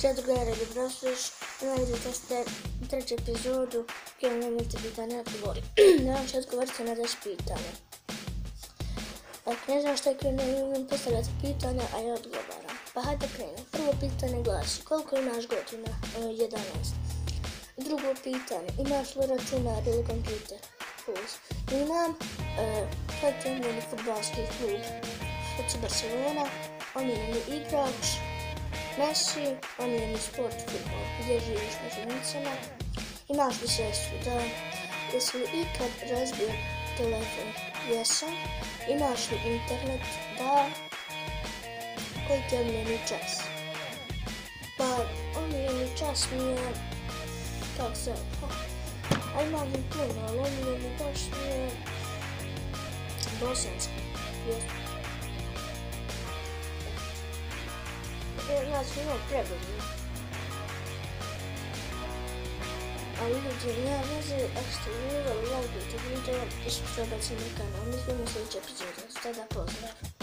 Ćao drugari, dobrodošliš na treću epizodu gdje vam imate pitanje i odgovori. Ja ću odgovoriti na 10 pitanja. Ako ne znam šta je krenuo, postavljate pitanja, a ja odgovaram. Pa hajde krenem. Prvo pitanje glasi, koliko imaš godina? 11. Drugo pitanje, imaš li računar ili kompjuter? Plus. Imam koji je omiljeni fudbalski klub? FC Barcelona, omiljeni igrač Messi, omiljeni sport fudbal, gdje živiš među Nicama, imaš li sestru? Da. Jesi li ikad razbio telefon? Jesam. Imaš li internet? Da. Koji ti je omiljeni čas? Pa, omiljeni čas mi je, kako se, a imam li puno, ali omiljeni baš mi je bosanski. Ja sam imao pregovor. Ali ljudi, nema veze, ako ste uljubali, lajkujte video i subscribe-ajte na kanal. Mi vidimo sljedeće epizode. Tada pozdrav!